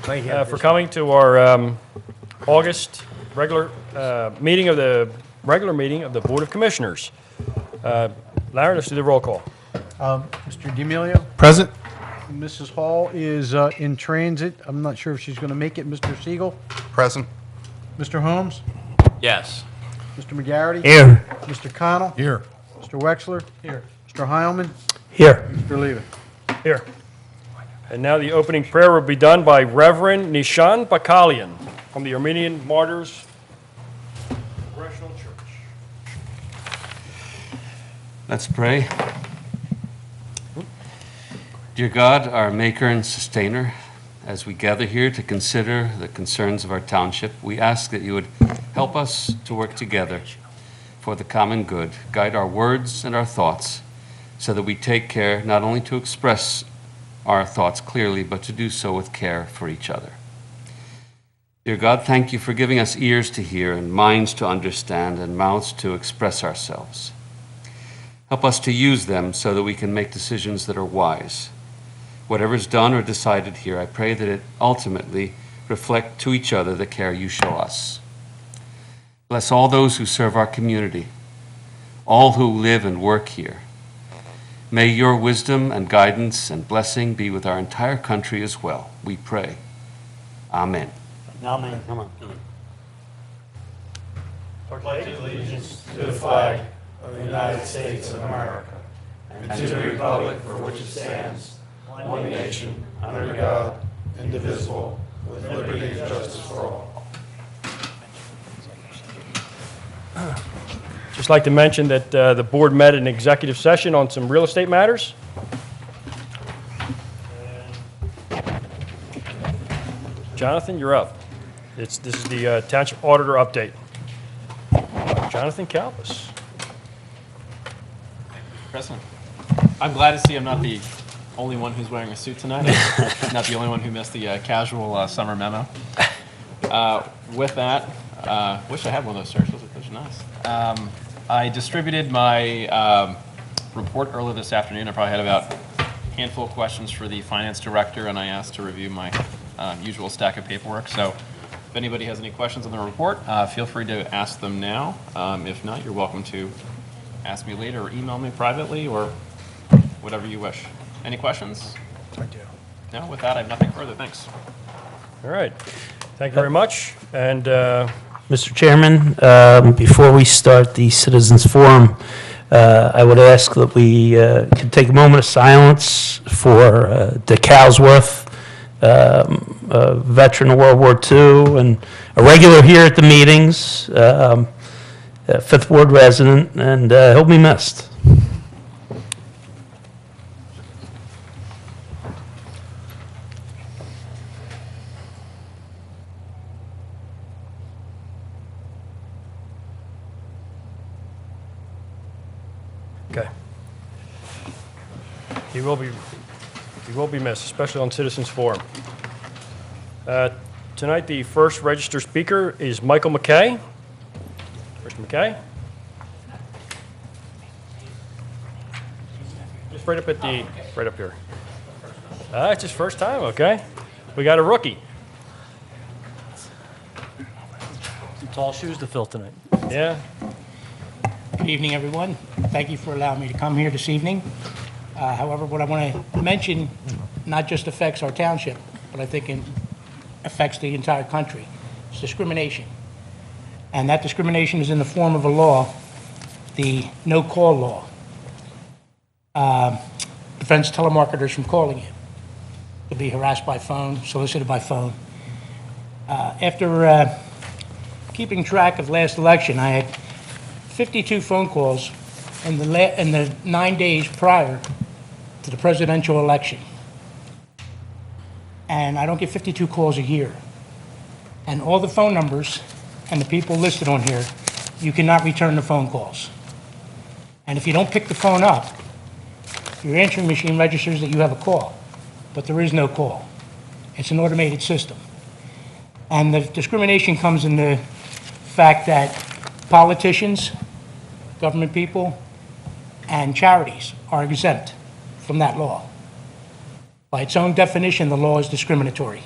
for coming to our August regular meeting of the Board of Commissioners. Larry, let's do the roll call. Mr. D'Amelio? Present. Mrs. Hall is in transit. I'm not sure if she's going to make it. Mr. Siegel? Present. Mr. Holmes? Yes. Mr. McGarity? Here. Mr. Connell? Here. Mr. Wexler? Here. Mr. Heilman? Here. Mr. Levin? Here. And now the opening prayer will be done by Reverend Nishan Bakalian from the Armenian Martyrs Congregational Church. Let's pray. Dear God, our maker and sustainer, as we gather here to consider the concerns of our township, we ask that you would help us to work together for the common good, guide our words and our thoughts, so that we take care not only to express our thoughts clearly, but to do so with care for each other. Dear God, thank you for giving us ears to hear and minds to understand and mouths to express ourselves. Help us to use them so that we can make decisions that are wise. Whatever is done or decided here, I pray that it ultimately reflect to each other the care you show us. Bless all those who serve our community, all who live and work here. May your wisdom and guidance and blessing be with our entire country as well, we pray. Amen. Amen. Come on. Pledge allegiance to the flag of the United States of America and to the republic for which it stands, one nation, under God, indivisible, with liberty and justice for all. Just like to mention that the board met in executive session on some real estate matters. Jonathan, you're up. This is the Township Auditor update. Jonathan Kalbus. President, I'm glad to see I'm not the only one who's wearing a suit tonight. Not the only one who missed the casual summer memo. With that, wish I had one of those shirts. Those are nice. I distributed my report earlier this afternoon. I probably had about a handful of questions for the finance director, and I asked to review my usual stack of paperwork. So if anybody has any questions on the report, feel free to ask them now. If not, you're welcome to ask me later or email me privately or whatever you wish. Any questions? I do. No, with that, I have nothing further. Thanks. All right. Thank you very much. And Mr. Chairman, before we start the Citizens Forum, I would ask that we could take a moment of silence for Dick Halsworth, a veteran of World War II and a regular here at the meetings, a Fifth Ward resident, and he'll be missed. okay. He will be missed, especially on Citizens Forum. Tonight, the first registered speaker is Michael McKay. Mr. McKay. Just right up here. It's his first time, okay? We got a rookie. Some tall shoes to fill tonight. Yeah. Good evening, everyone. Thank you for allowing me to come here this evening. However, what I want to mention not just affects our township, but I think it affects the entire country. It's discrimination. And that discrimination is in the form of a law, the no-call law. Prevents telemarketers from calling you. To be harassed by phone, solicited by phone. After keeping track of last election, I had 52 phone calls in the 9 days prior to the presidential election. And I don't get 52 calls a year. And all the phone numbers and the people listed on here, you cannot return the phone calls. And if you don't pick the phone up, your answering machine registers that you have a call, but there is no call. It's an automated system. And the discrimination comes in the fact that politicians, government people, and charities are exempt from that law. By its own definition, the law is discriminatory.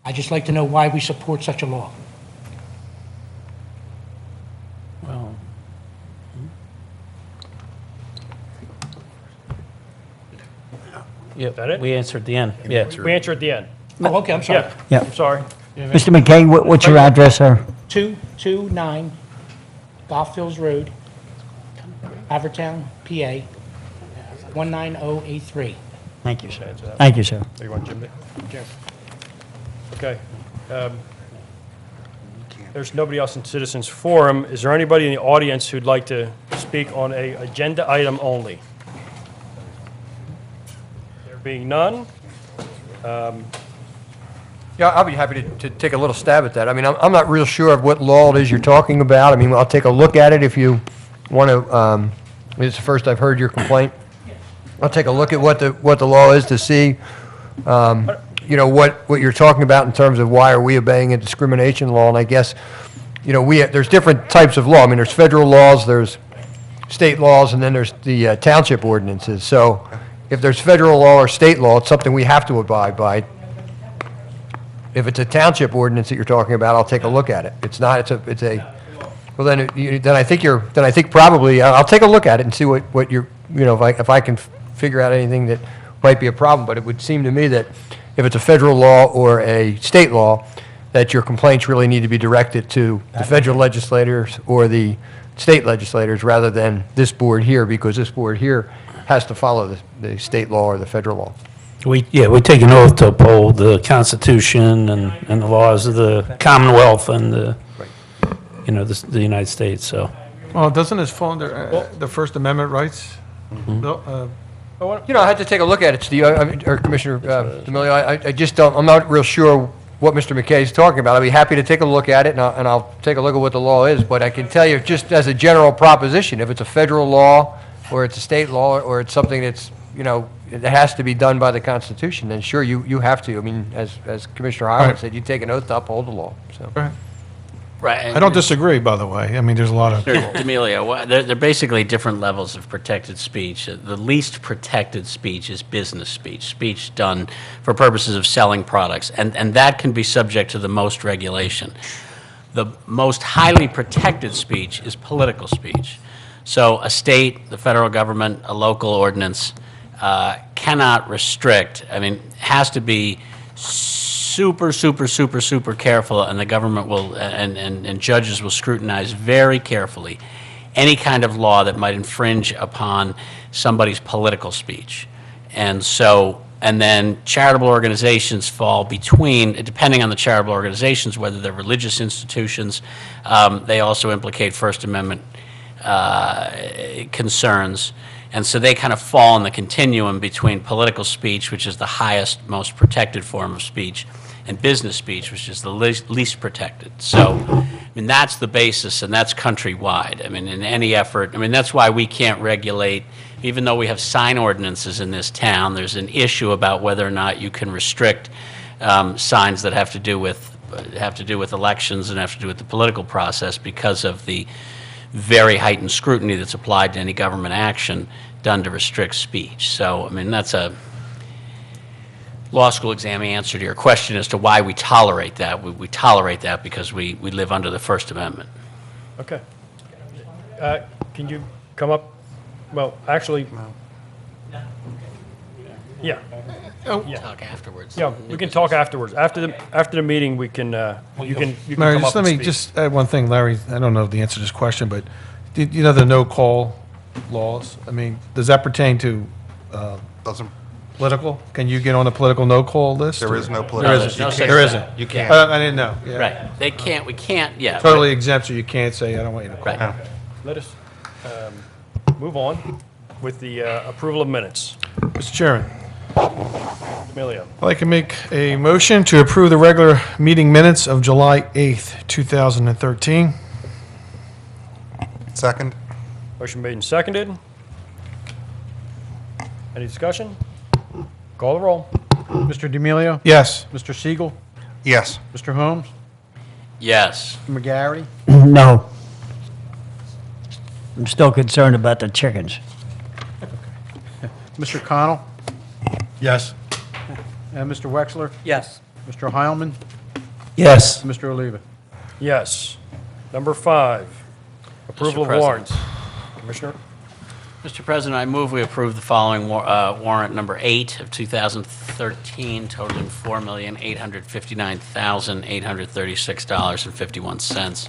I'd just like to know why we support such a law. Well, yeah, that it? we answered at the end, yeah. We answer at the end. Oh, okay, I'm sorry. Yeah, Yeah. I'm sorry. Mr. McKay, what's your address, sir? 229 Golf Hills Road, Havertown, PA, 19083. Thank you, sir. Thank you, sir. You want Jim? Okay. There's nobody else in Citizens Forum. Is there anybody in the audience who'd like to speak on a agenda item only? There being none, Yeah, I'll be happy to take a little stab at that. I mean, I'm not real sure of what law it is you're talking about. I mean, I'll take a look at it if you want to, it's the first I've heard your complaint. I'll take a look at what the law is to see, you know, what you're talking about in terms of why are we obeying a discrimination law. And I guess, you know, there's different types of law. I mean, there's federal laws, there's state laws, and then there's the township ordinances. So if there's federal law or state law, it's something we have to abide by. If it's a township ordinance that you're talking about, I'll take a look at it. It's not, it's a, well, then I think probably, I'll take a look at it and see what you're, you know, if I can figure out anything that might be a problem. But it would seem to me that if it's a federal law or a state law, that your complaints really need to be directed to the federal legislators or the state legislators rather than this board here, because this board here has to follow the state law or the federal law. We take an oath to uphold the Constitution and the laws of the Commonwealth and the, you know, the United States, so. Well, doesn't this fall under the First Amendment rights? No, You know, I had to take a look at it, Steve, or Commissioner D'Amelio. I just don't, I'm not real sure what Mr. McKay is talking about. I'd be happy to take a look at it, and I'll take a look at what the law is. But I can tell you, just as a general proposition, if it's a federal law, or it's a state law, or it's something that's, you know, it has to be done by the Constitution, then sure, you have to. I mean, as Commissioner Highland Right. said, you take an oath to uphold the law, so. Right. I don't disagree, by the way. I mean, there's a lot of, D'Amelio, they're basically different levels of protected speech. The least protected speech is business speech, speech done for purposes of selling products, and that can be subject to the most regulation. The most highly protected speech is political speech. So a state, the federal government, a local ordinance cannot restrict, I mean, has to be super careful, and the government will, and judges will scrutinize very carefully any kind of law that might infringe upon somebody's political speech. And so, and then charitable organizations fall between, depending on the charitable organizations, whether they're religious institutions, they also implicate First Amendment concerns. And so they kind of fall in the continuum between political speech, which is the highest, most protected form of speech, and business speech, which is the least protected. So, I mean, that's the basis, and that's countrywide. I mean, in any effort, I mean, that's why we can't regulate, even though we have sign ordinances in this town, there's an issue about whether or not you can restrict signs that have to do with elections and have to do with the political process because of the very heightened scrutiny that's applied to any government action done to restrict speech. So, I mean, that's a law school exam answer to your question as to why we tolerate that. We tolerate that because we live under the First Amendment. okay. Can you come up? Well, actually, yeah. Talk afterwards. Yeah, we can talk afterwards. After the meeting, we can, you can Mary, come just up let and me speak. just add one thing, Larry. I don't know the answer to this question, but did you know the no-call laws? I mean, does that pertain to Doesn't, political? Can you get on the political no-call list? there or- is no There political. isn't. No such There thing. isn't. You can't. I didn't know. Yeah. Right. They can't, we can't, yeah. Totally exempt, so you can't say, I don't want you to call. Right. Let us move on with the approval of minutes. Mr. Chairman, Emilio, I'd like to make a motion to approve the regular meeting minutes of July 8th, 2013. Second? motion made and seconded. Any discussion? Call the roll. Mr. D'Amelio? Yes. Mr. Siegel? Yes. Mr. Holmes? Yes. Mr. McGarity? No. I'm still concerned about the chickens. Mr. Connell? Yes. And Mr. Wexler? Yes. Mr. Heilman, Yes. Mr. Oliva. Yes. Number 5, approval of President. warrants. Commissioner? Mr. President, I move we approve the following warrant number 8 of 2013, totaling $4,859,836.51,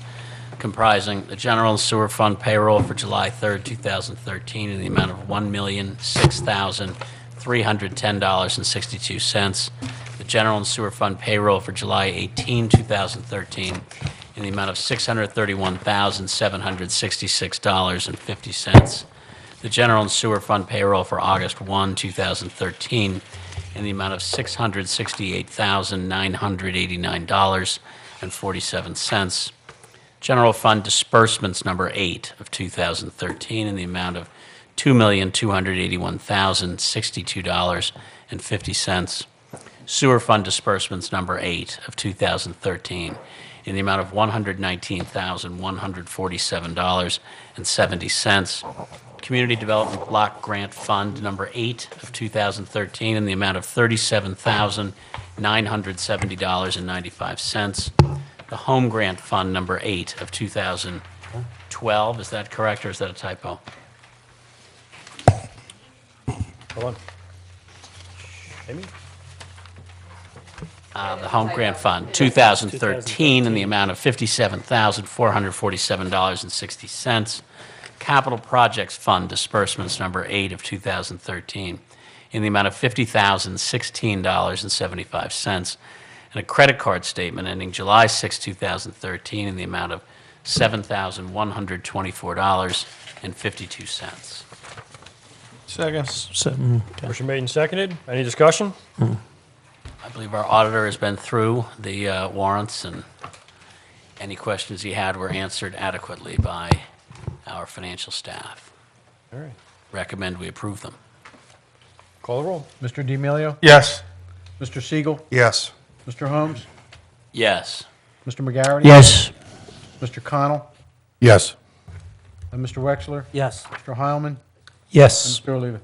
comprising the general and sewer fund payroll for July 3rd, 2013, in the amount of $1,006,310.62, the general and sewer fund payroll for July 18, 2013, in the amount of $631,766.50, the general and sewer fund payroll for August 1, 2013, in the amount of $668,989.47. General fund disbursements number 8 of 2013, in the amount of $2,281,062.50. Sewer fund disbursements number 8 of 2013, in the amount of $119,147.70. Community Development Block Grant Fund number 8 of 2013, in the amount of $37,970.95. The Home Grant Fund number 8 of 2012, is that correct, or is that a typo? Hold on. Amy? The Home Grant Fund, 2013, in the amount of $57,447.60. Capital Projects Fund disbursements number 8 of 2013, in the amount of $50,016.75. And a credit card statement ending July 6, 2013, in the amount of $7,124.52. Second. Motion made and seconded. Any discussion? I believe our auditor has been through the warrants, and any questions he had were answered adequately by our financial staff. All right. Recommend we approve them. Call the roll. Mr. D'Amelio, Yes. Mr. Siegel, Yes. Mr. Holmes, Yes. Mr. McGarity. Yes. Mr. Connell, Yes. and Mr. Wexler, Yes. Mr. Heilman, and Yes. Mr. Oliva.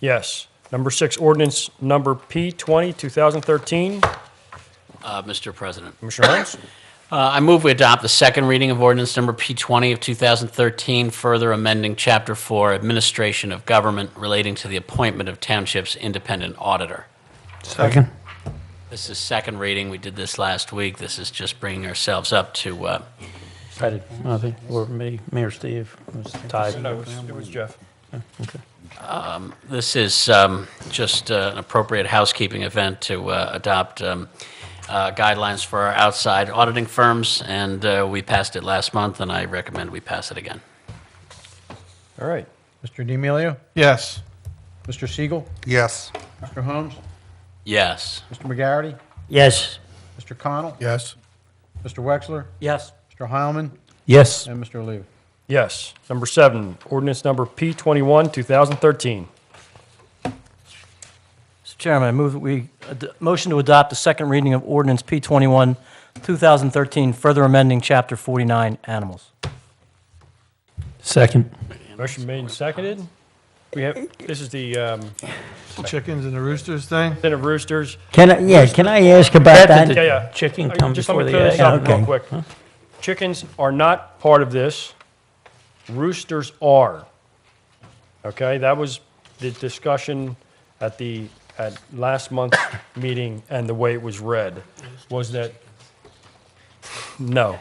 Yes. Number 6, ordinance number P20, 2013. Mr. President. Commissioner Holmes? I move we adopt the second reading of ordinance number P20 of 2013, further amending Chapter 4, Administration of Government, relating to the appointment of Township's independent auditor. Second. This is second reading. We did this last week. This is just bringing ourselves up to, I did, I think, or me, Mayor Steve was tied. No, it was Jeff. Okay. this is just an appropriate housekeeping event to adopt guidelines for our outside auditing firms, and we passed it last month, and I recommend we pass it again. All right. Mr. D'Amelio, Yes. Mr. Siegel, Yes. Mr. Holmes, Yes. Mr. McGarity, Yes. Mr. Connell, Yes. Mr. Wexler, Yes. Mr. Heilman, Yes. and Mr. Oliva. Yes. Number 7, ordinance number P21, 2013. Mr. Chairman, I move that we, motion to adopt the second reading of ordinance P21, 2013, further amending Chapter 49, Animals. Second. Motion made and seconded. We have, this is the Chickens and the roosters thing? Den of Roosters. Can I ask about That did that? Yeah, yeah. Chicken come Just let before me the clear this egg? up real Okay. quick. Chickens are not part of this. Roosters are. Okay, that was the discussion at last month's meeting, and the way it was read was that, no,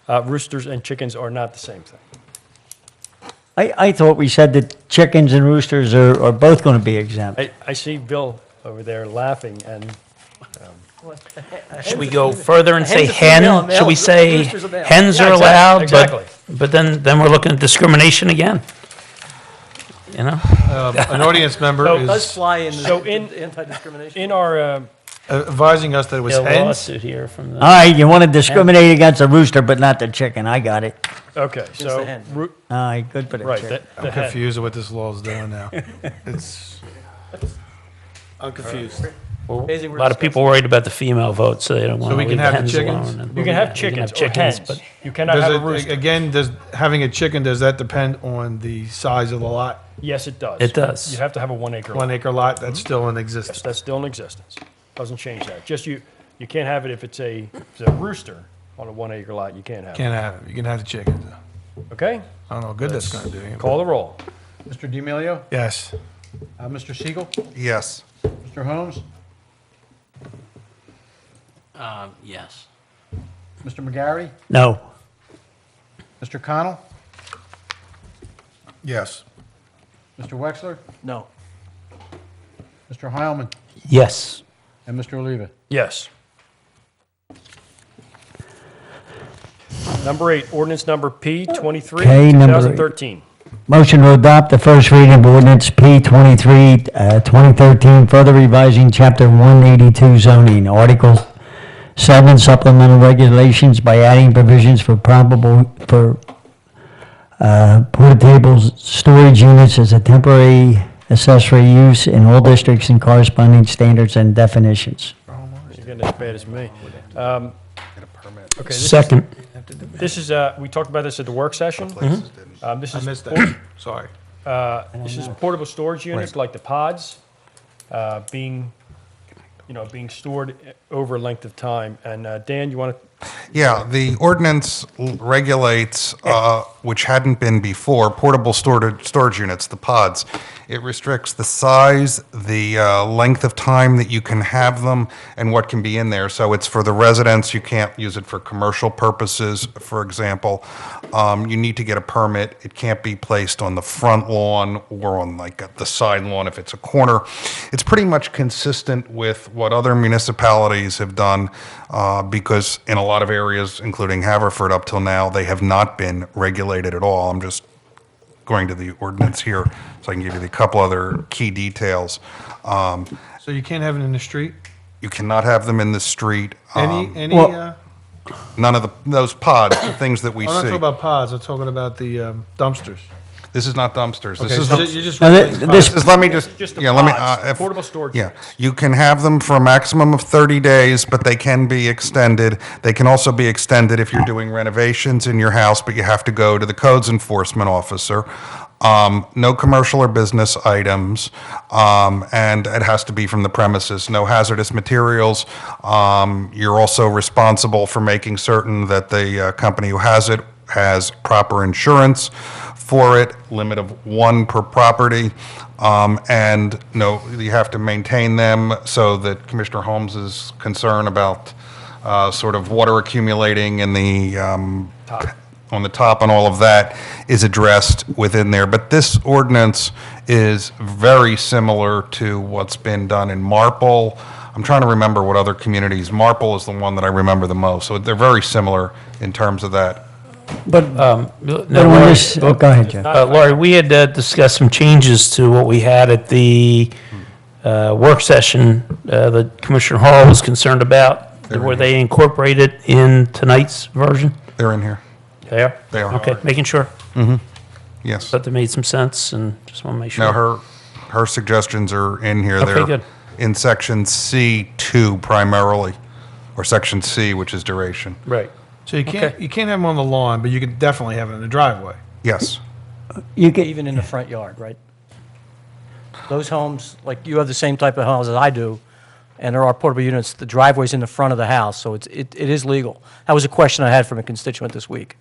roosters and chickens are not the same thing. I thought we said that chickens and roosters are both going to be exempt. I see Bill over there laughing, and Should we go further and say Hens are female and hen? Should we males. say Roosters are male. hens Yeah, are allowed? exactly. But then we're looking at discrimination again. You know? An audience member So- It does is fly in So the in- anti-discrimination. in our, advising us that it was Get a hens. lawsuit here from the. All right, you want to discriminate against a rooster, but not the chicken. I got it. okay, so, the hen. All right, good for the right, chicken. the I'm hen. confused at what this law is doing now. It's, I'm confused. Well, Amazing a we're lot of people worried about the female vote, so they don't want to we leave can the have the hens chickens? alone. You can have chickens or hens. but You cannot have a rooster. Again, does having a chicken, does that depend on the size of the lot? Yes, it does. It does. You have to have a 1 acre lot. 1 acre lot, that's still in Yes, existence. that's still in existence. Doesn't change that. Just You can't have it if it's a rooster on a 1 acre lot, you can't have it. Can't have it. You can have the chickens. Okay? I don't know what good that's gonna do. Call the roll. Mr. D'Amelio? Yes. Mr. Siegel? Yes. Mr. Holmes? Yes. Mr. McGarry? No. Mr. Connell? Yes. Mr. Wexler? No. Mr. Heilman? Yes. And Mr. Oliva? Yes. Number 8, ordinance number P23, Okay, number 2013. Motion to adopt the first reading of ordinance P23, 2013, further revising Chapter 182 zoning, Article 7 supplemental regulations by adding provisions for portable storage units as a temporary accessory use in all districts and corresponding standards and definitions. You're getting as bad as me. Okay, Second. this is, we talked about this at the work session. This I is missed that. Sorry. This is portable storage units, like the pods, being stored over a length of time. And Dan, you want to, Yeah, the ordinance regulates, which hadn't been before, portable storage units, the pods. It restricts the size, the length of time that you can have them, and what can be in there. So it's for the residents, you can't use it for commercial purposes, for example. You need to get a permit. It can't be placed on the front lawn or on like the side lawn if it's a corner. It's pretty much consistent with what other municipalities have done, because in a lot of areas, including Haverford up till now, they have not been regulated at all. I'm just going to the ordinance here so I can give you a couple other key details. So you can't have it in the street? You cannot have them in the street. None of those pods, the things that we I'm not see. talking about pods, I'm talking about the dumpsters. This is not dumpsters. Okay, This is so the- you just Now, regulating this- pods. let me just, just the yeah, let me, pods, portable storage yeah. units. You can have them for a maximum of 30 days, but they can be extended. They can also be extended if you're doing renovations in your house, but you have to go to the codes enforcement officer. No commercial or business items, and it has to be from the premises. No hazardous materials. You're also responsible for making certain that the company who has it has proper insurance for it, limit of 1 per property, and no, you have to maintain them so that Commissioner Holmes' concern about sort of water accumulating in the on the top and all of that is addressed within there. But this ordinance is very similar to what's been done in Marple. I'm trying to remember what other communities. Marple is the one that I remember the most. So they're very similar in terms of that. But No, when Laurie, this, oh, go ahead, Jeff. Laurie, we had discussed some changes to what we had at the work session that Commissioner Hall was concerned about. Were they incorporated in tonight's version? They're in here. They are? They are. Okay, making sure. Yes. Thought they made some sense and just want to make sure. No, her suggestions are in here. Okay, They're good. in section C2 primarily, or section C, which is duration. Right. So you can't, Okay. you can't have them on the lawn, but you can definitely have it in the driveway. Yes. You can, Even in the front yard, right? Those homes, like you have the same type of homes as I do, and there are portable units, the driveway's in the front of the house, so it is legal. That was a question I had from a constituent this week.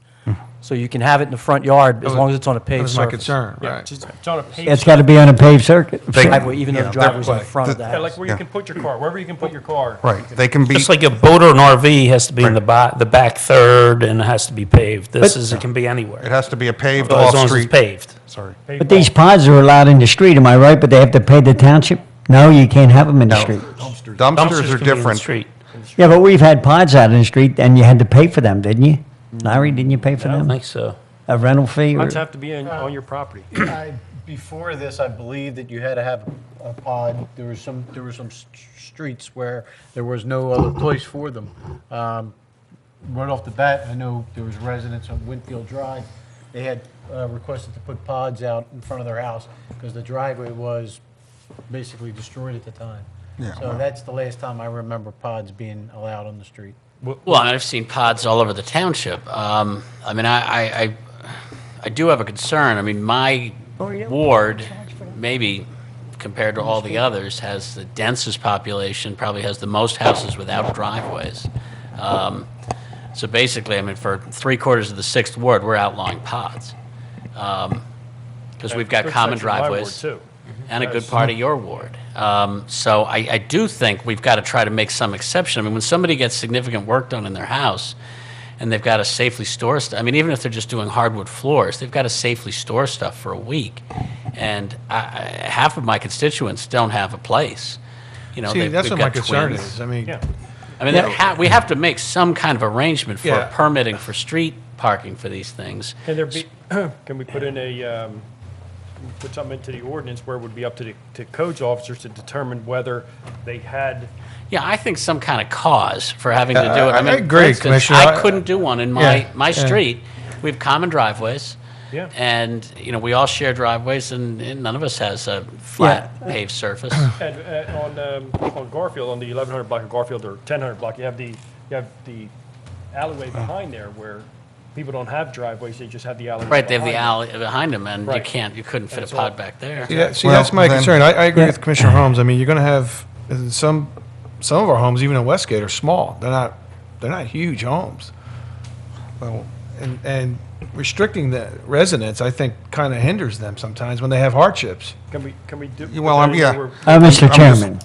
So you can have it in the front yard as long as it's on a That paved was surface. my concern, Yeah, right? it's on a paved it's got to be on a paved circuit. Driveway, even though the Yeah, driveway's in the they're- front of the Yeah, like house. where you can put your car, wherever you can put your car. Right. They can be, Just like a boat or an RV has to be in the back third and it has to be paved. This is, it can be it anywhere. has to be a paved As long as it's off-street. paved. Sorry. But these pods are allowed in the street, am I right? But they have to pay the township? No, you can't have them in the street. Dumpsters Dumpsters are can be in the different. street. Yeah, but we've had pods out in the street, and you had to pay for them, didn't you? Larry, didn't you pay for I don't them? think so. A rental fee? or- Pods have to be on your property. Before this, I believe that you had to have a pod. There were some streets where there was no other place for them. Right off the bat, I know there was residents on Winfield Drive. They had requested to put pods out in front of their house because the driveway was basically destroyed at the time. Yeah. So that's the last time I remember pods being allowed on the street. Well, I mean, I've seen pods all over the township. I mean, I do have a concern. I mean, my ward, maybe compared to all the others, has the densest population, probably has the most houses without driveways. So basically, I mean, for 3/4 of the 6th ward, we're outlawing pods. Because we've got Good common section of my ward, driveways. too. And a good part of your ward. So I do think we've got to try to make some exception. I mean, when somebody gets significant work done in their house, and they've got to safely store stuff, I mean, even if they're just doing hardwood floors, they've got to safely store stuff for a week. And half of my constituents don't have a place. You know, See, that's they've what my got concern twins. is. I mean, Yeah. I mean, we have to make some kind of arrangement for Yeah. permitting for street parking for these things. Can there be, can we put in put something into the ordinance where it would be up to the codes officers to determine whether they had, Yeah, I think some kind of cause for having to do it. I mean, agree, for instance, Commissioner. I couldn't do one in Yeah, my yeah. street. We have common driveways. Yeah. And, you know, we all share driveways, and none of us has a flat paved surface. and on Garfield, on the 1100 block of Garfield or 1000 block, you have the alleyway behind there where people don't have driveways, they just have the alleyway. Right, they have the behind alley behind them, and Right. you couldn't fit a That's pod all. back there. Yeah, see, Well, that's my then- concern. I agree Yeah. with Commissioner Holmes. I mean, you're going to have some of our homes, even in Westgate, are small. They're not huge homes. Well, and restricting the residents, I think, kind of hinders them sometimes when they have hardships. Can we do? Well, put that in yeah. where- Mr. Chairman,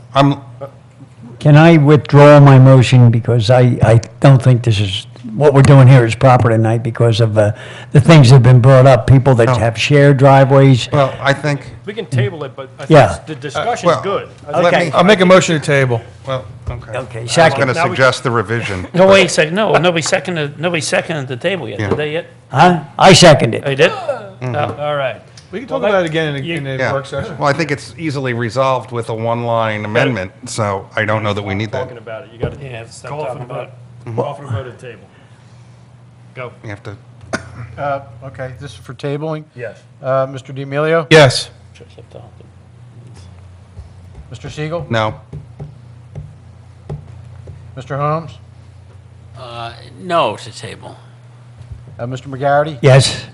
can I withdraw my motion because I don't think this is, what we're doing here is proper tonight because of the things that have been brought up, people that No. have shared driveways. Well, I think, We can table it, but I Yeah. think the discussion's well, good. let Okay. me, I'll make a motion to table. well, okay. Okay, I was second. going to Now we- suggest the revision. No, wait a second, no, nobody seconded the table yet, Yeah. did they yet? Huh? I second it. Oh, you did? All right. We can Well, talk that- about it again in a Yeah. work session. Well, I think it's easily resolved with a one-line amendment, so I don't know that we need that. Talking about it, you got to Yeah, stop call for the talking about vote. Call for the vote at the table. Go. We have to, Okay, this is for tabling. Yes. Mr. D'Amelio? Yes. Mr. Siegel? no. Mr. Holmes? No to table. Mr. McGarity? Yes.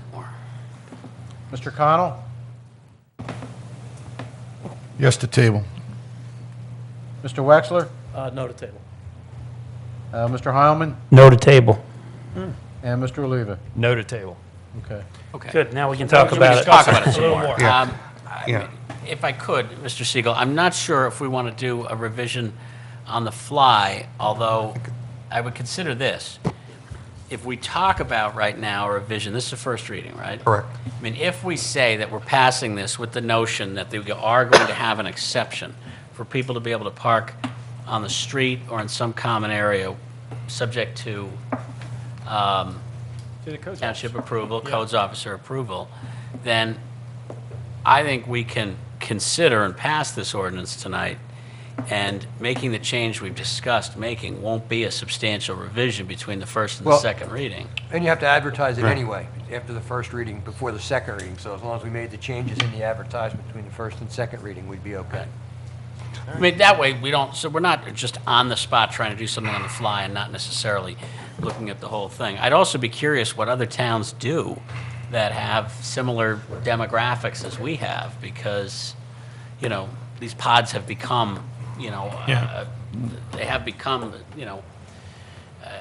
Mr. Connell? Yes to table. Mr. Wexler? No to table. Mr. Heilman? No to table. And Mr. Oliva? No to table. Okay. Okay. Good, now we can talk about it. Talk about it some A little more. more. Yeah. I Yeah. mean, If I could, Mr. Siegel, I'm not sure if we want to do a revision on the fly, although I would consider this. If we talk about right now a revision, this is the first reading, right? Correct. I mean, if we say that we're passing this with the notion that they are going to have an exception for people to be able to park on the street or in some common area, subject to To the codes township approval, codes officer approval, then I think we can consider and pass this ordinance tonight, and making the change we've discussed making won't be a substantial revision between the first and the Well- second reading. And you have to advertise it anyway, after the first reading, before the second reading. So as long as we made the changes in the advertisement between the first and second reading, we'd be okay. I mean, that way, so we're not just on the spot trying to do something on the fly and not necessarily looking at the whole thing. I'd also be curious what other towns do that have similar demographics as we have, because, you know, these pods have become, you know, they have become, you know,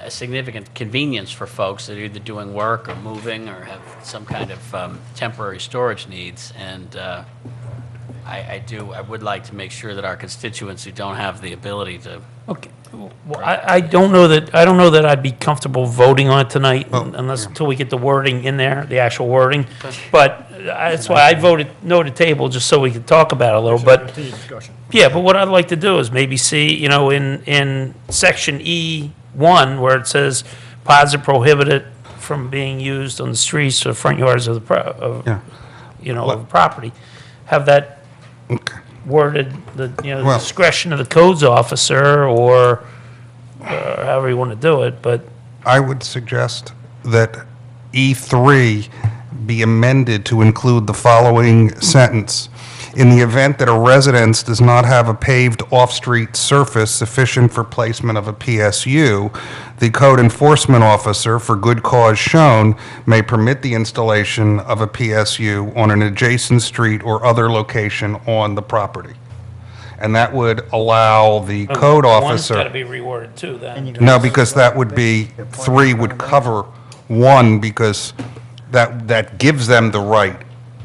a significant convenience for folks that are either doing work or moving or have some kind of temporary storage needs. And I would like to make sure that our constituents who don't have the ability to, Okay, well, I don't know that I'd be comfortable voting on it tonight unless, until we get the wording in there, the actual wording. But that's why I voted no to table, just so we could talk about it a little, but. Continue discussion. Yeah, but what I'd like to do is maybe see, you know, in section E1, where it says pods are prohibited from being used on the streets or front yards of the, Yeah. of the property, have that Okay. worded, the Well- discretion of the codes officer, or however you want to do it, but, I would suggest that E3 be amended to include the following sentence. In the event that a residence does not have a paved off-street surface sufficient for placement of a PSU, the code enforcement officer, for good cause shown, may permit the installation of a PSU on an adjacent street or other location on the property. And that would allow the code One's got to officer... be reworded too, then. No, because that would be, 3 would cover 1, because that gives them the right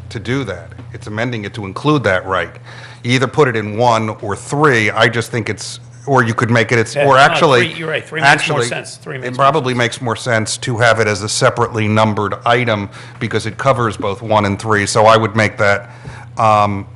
to do that. It's amending it to include that right. You either put it in 1 or 3, I just think it's, or you could make it, Yeah, or no, actually... 3 you're right, 3 makes more actually, sense. 3 makes It more probably makes more sense to have it as a separately numbered item, because it covers both 1 and 3, so I would make that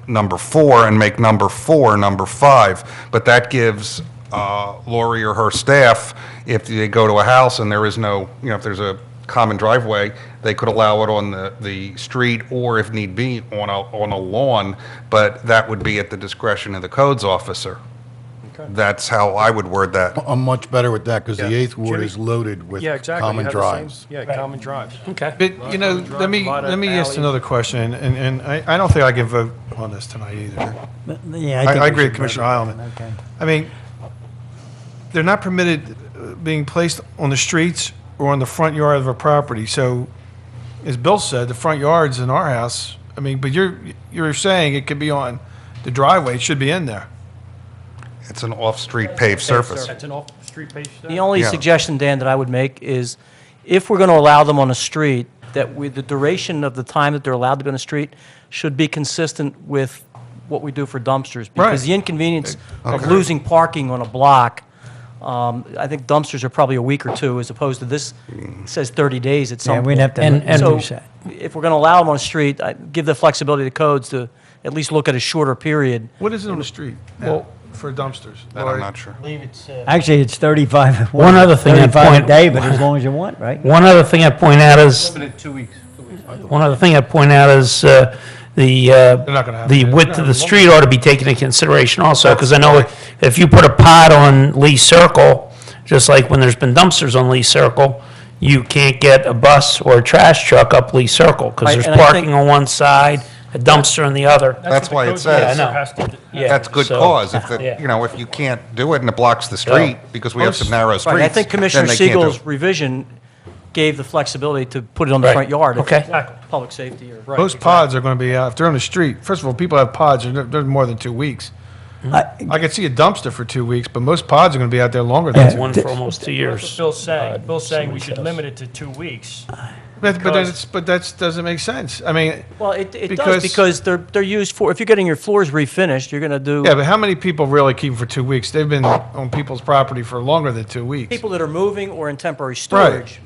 number 4 and make number 4 number 5, but that gives Lori or her staff, if they go to a house and there is no, if there's a common driveway, they could allow it on the street, or if need be, on a lawn, but that would be at the discretion of the codes officer. That's how I would word that. I'm much better with that, because the Yeah. 8th ward Jimmy? is loaded with Yeah, exactly. common You have the same- drives. Yeah, common drives. Okay. But, you know, let me lot of ask alley. another question, and I don't think I can vote on this tonight either. Yeah, I think agree we with should Commissioner vote. Heilman. Okay. I mean, they're not permitted being placed on the streets or on the front yard of a property. So, as Bill said, the front yard's in our house. I mean, but you're saying it could be on the driveway, it should be in there. It's an off-street paved surface. It's an off-street page. The only Yeah. suggestion, Dan, that I would make is, if we're going to allow them on the street, that the duration of the time that they're allowed to be on the street should be consistent with what we do for dumpsters. Right. Because the inconvenience of losing parking on a block, I think dumpsters are probably a week or 2, as opposed to this says 30 days at some Yeah, point. we'd have to And- reduce So that. if we're going to allow them on the street, give the flexibility to codes to at least look at a shorter period. What is it on the street now for dumpsters? That I'm not sure. Actually, it's 35. One other thing I'd 35 a point- day, but as long as you want, right? One other thing I'd point out is, Limited 2 weeks. one other thing I'd point out is not gonna have the that. width of the street ought to be taken into consideration also, because I know if you put a pod on Lee Circle, just like when there's been dumpsters on Lee Circle, you can't get a bus or a trash truck up Lee Circle, because Right, there's and I parking think- on one side, a dumpster on the other. That's why it what the says- codes Yeah, I know. has to- Yeah, That's good so- cause. If, Yeah. if you can't do it and it blocks the street, because we have some narrow streets, Right, I think Commissioner then they can't do Siegel's it. revision gave the flexibility to put it on the Right. front yard. if Okay. Exactly. Public safety or. Right, Most pods are going to be out, if they're on the street, first of all, people have pods, they're more than 2 weeks. I could see a dumpster for 2 weeks, but most pods are going to be out there longer than Yeah. 2 One for almost 2 years. Bill's saying, we should limit it to 2 weeks. But that doesn't make sense. I mean, Well, it does, Because- because they're used for, if you're getting your floors refinished, you're going to do. yeah, but how many people really keep them for 2 weeks? They've been on people's property for longer than 2 weeks. People that are moving or in temporary storage.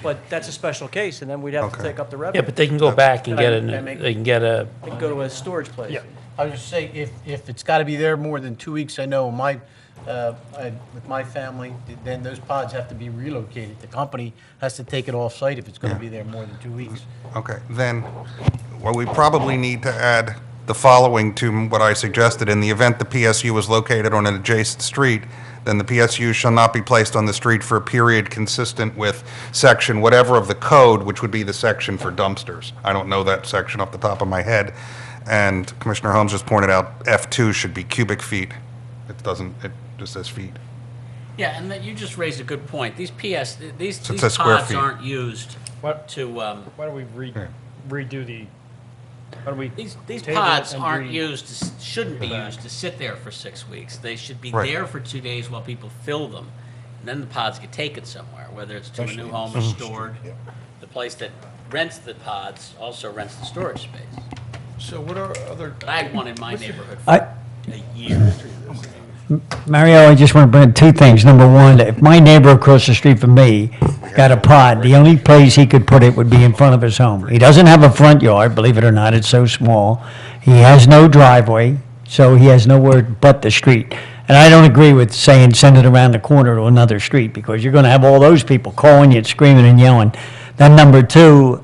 But that's a special case, and then we'd have to take up the Yeah, revenue. but they can go back and get they can get a, They can go to a storage place. Yeah. I was just saying, if it's got to be there more than 2 weeks, I know with my family, then those pods have to be relocated. The company has to take it off-site if it's going to be there more than 2 weeks. Okay, then, well, we probably need to add the following to what I suggested. In the event the PSU is located on an adjacent street, then the PSU shall not be placed on the street for a period consistent with section whatever of the code, which would be the section for dumpsters. I don't know that section off the top of my head. And Commissioner Holmes just pointed out F2 should be cubic feet. It doesn't, it just says feet. Yeah, and that you just raised a good point. These these So it says square pods feet. aren't used What- to, Why don't we redo the, why don't we? these table it pods and aren't re- used, shouldn't be used to sit there for 6 weeks. They should be Right. there for 2 days while people fill them. And then the pods get taken somewhere, whether it's to a new home or stored. The place that rents the pods also rents the storage space. So what are other, But I had one in my neighborhood I- for a year. Mario, I just want to bring up 2 things. Number one, if my neighbor across the street from me got a pod, the only place he could put it would be in front of his home. He doesn't have a front yard, believe it or not, it's so small. He has no driveway, so he has nowhere but the street. And I don't agree with saying send it around the corner to another street, because you're going to have all those people calling you, screaming and yelling. Then number 2,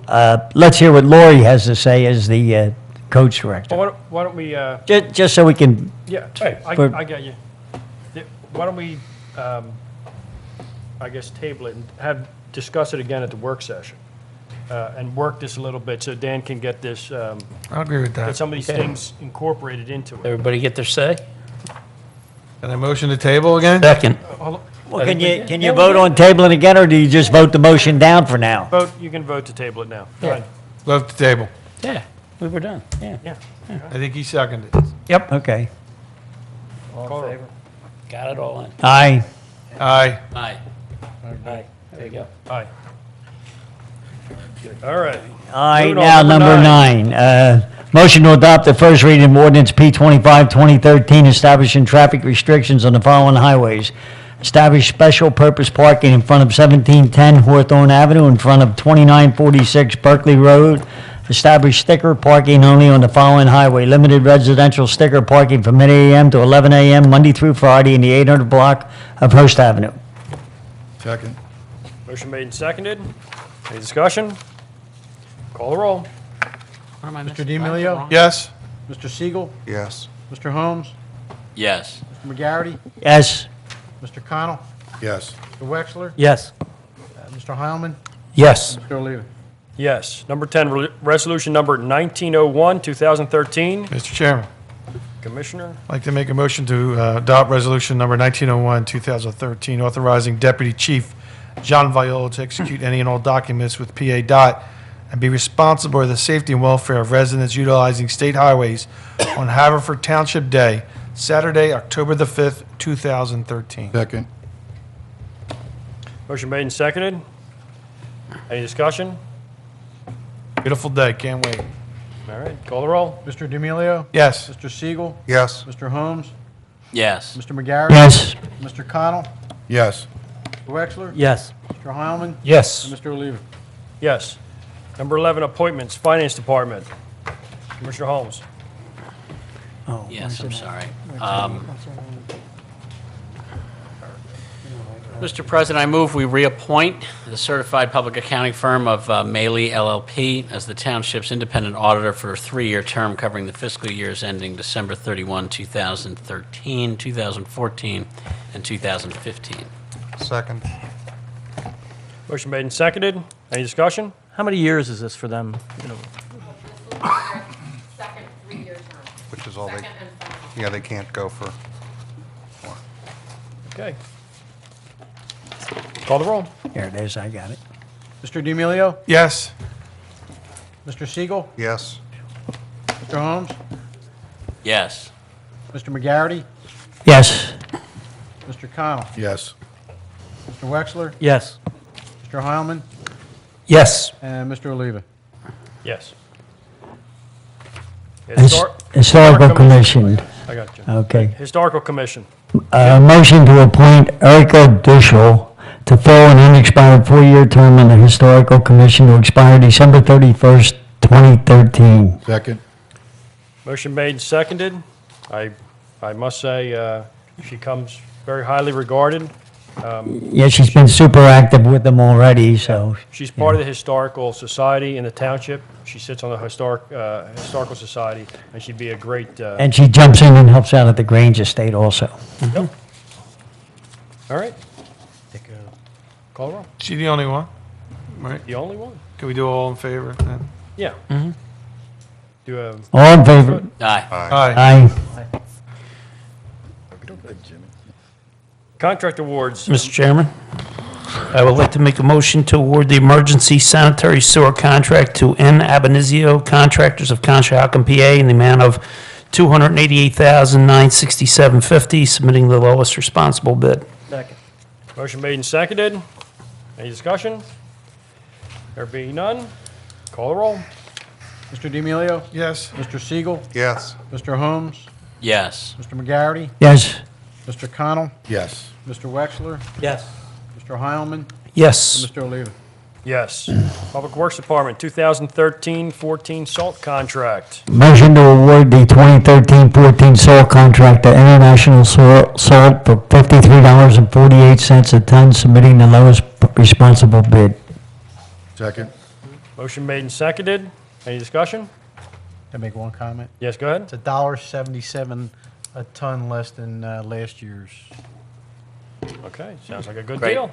let's hear what Lori has to say as the coach director. Well, why don't we, Just so we can, yeah, For- I get you. Why don't we, I guess, table it and discuss it again at the work session? and work this a little bit so Dan can get this, I agree with get that. some of these things incorporated into it. Everybody get their say? Can I motion to table again? Second. Well, can you vote on tabling again, or do you just vote the motion down for now? Vote, you can vote to table it now. Go ahead. Vote to table. Yeah, we were done, yeah. Yeah. I think he seconded. Yep. Okay. Call roll. Got it all in. Aye. Aye. Aye. There you go. Aye. All right. Aye, Moving on, now number number 9. Motion to adopt the first reading of ordinance P 25, 2013, establishing traffic restrictions on the following highways. Establish special purpose parking in front of 1710 Hawthorne Avenue, in front of 2946 Berkeley Road. Establish sticker parking only on the following highway. Limited residential sticker parking from 8 a.m. to 11 a.m., Monday through Friday, in the 800 block of Hearst Avenue. Second. Motion made and seconded. Any discussion? Call the roll. What am I Mr. missing? D'Amelio? Yes. Mr. Siegel? Yes. Mr. Holmes? Yes. Mr. McGarity? Yes. Mr. Connell? Yes. Mr. Wexler? Yes. Mr. Heilman? Yes. Mr. Oliva? Yes. Number 10, resolution number 1901, 2013. Mr. Chairman, Commissioner? I'd like to make a motion to adopt resolution number 1901, 2013, authorizing Deputy Chief John Viola to execute any and all documents with PA DOT and be responsible for the safety and welfare of residents utilizing state highways on Haverford Township Day, Saturday, October the 5th, 2013. Second. Motion made and seconded. Any discussion? Beautiful day, can't wait. All right. Call the roll. Mr. D'Amelio? Yes. Mr. Siegel? Yes. Mr. Holmes? Yes. Mr. McGarity? Yes. Mr. Connell? Yes. Mr. Wexler? Yes. Mr. Heilman? Yes. And Mr. Oliva? Yes. Number 11, appointments, Finance Department. Commissioner Holmes. Yes, I'm sorry. Mr. President, I move we reappoint the certified public accounting firm of Maley LLP as the township's independent auditor for a 3-year term covering the fiscal years ending December 31, 2013, 2014, and 2015. Second. Motion made and seconded. Any discussion? How many years is this for them? You know, Second 3-year term. Which is all they, yeah, they can't go for more. Okay. Call the roll. Here it is, I got it. Mr. D'Amelio? Yes. Mr. Siegel? Yes. Mr. Holmes? Yes. Mr. McGarity? Yes. Mr. Connell? Yes. Mr. Wexler? Yes. Mr. Heilman? Yes. And Mr. Oliva? Yes. Historical Commission. I got you. Okay. Historical Commission. Motion to appoint Erica Duschel to fill an unexpired 4-year term on the Historical Commission to expire December 31st, 2013. Second. Motion made and seconded. I must say, she comes very highly regarded. Yeah, she's been super active with them already, so. She's part of the Historical Society in the township. She sits on the Historical Society, and she'd be a great, And she jumps in and helps out at the Grange Estate also. Yep. All right. Call roll. She the only one? Right? The only one? Can we do all in favor then? Yeah. Do a All in favor? Aye. Aye. Aye. contract awards. Mr. Chairman, I would like to make a motion to award the emergency sanitary sewer contract to N. Abanizio Contractors of Conshohocken, PA, in the amount of $288,967.50, submitting the lowest responsible bid. Second. Motion made and seconded. Any discussion? There being none, call the roll. Mr. D'Amelio? Yes. Mr. Siegel? Yes. Mr. Holmes? Yes. Mr. McGarity? Yes. Mr. Connell? Yes. Mr. Wexler? Yes. Mr. Heilman? Yes. And Mr. Oliva? Yes. Public Works Department, 2013-14 salt contract. Motion to award the 2013-14 salt contract to International Salt for $53.48 a ton, submitting the lowest responsible bid. Second. Motion made and seconded. Any discussion? Can I make one comment? Yes, go ahead. It's $1.77 a ton less than last year's. Okay, sounds like a good Great. deal.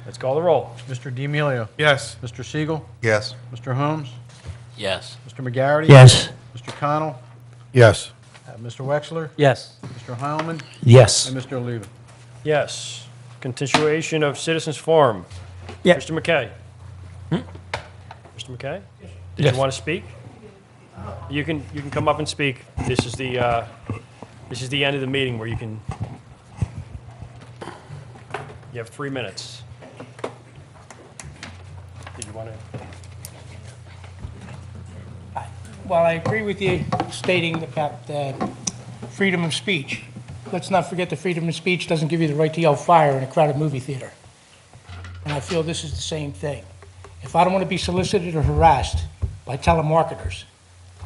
Let's call the roll. Mr. D'Amelio. Yes. Mr. Siegel. Yes. Mr. Holmes. Yes. Mr. McGarity. Yes. Mr. Connell. Yes. Mr. Wexler. Yes. Mr. Heilman. Yes. And Mr. Oliva. Yes. Continuation of Citizens Forum. Yeah. Mr. McKay. Mr. McKay? Did Yes. you want to speak? You can come up and speak. This is the end of the meeting where you have 3 minutes. Did you want to? Well, I agree with you stating about freedom of speech. Let's not forget that freedom of speech doesn't give you the right to yell fire in a crowded movie theater. And I feel this is the same thing. If I don't want to be solicited or harassed by telemarketers,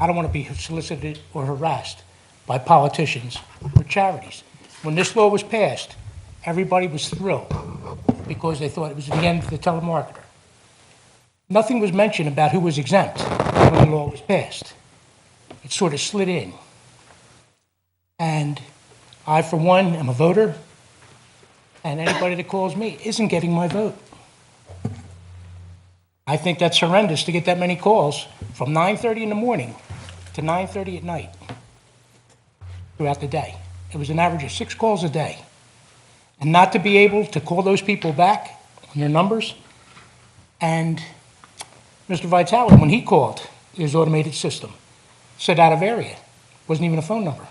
I don't want to be solicited or harassed by politicians or charities. When this law was passed, everybody was thrilled because they thought it was the end of the telemarketer. Nothing was mentioned about who was exempt when the law was passed. It sort of slid in. And I, for one, am a voter, and anybody that calls me isn't getting my vote. I think that's horrendous to get that many calls from 9:30 in the morning to 9:30 at night throughout the day. It was an average of 6 calls a day. And not to be able to call those people back on their numbers. And Mr. Vitale, when he called his automated system, said out of area. Wasn't even a phone number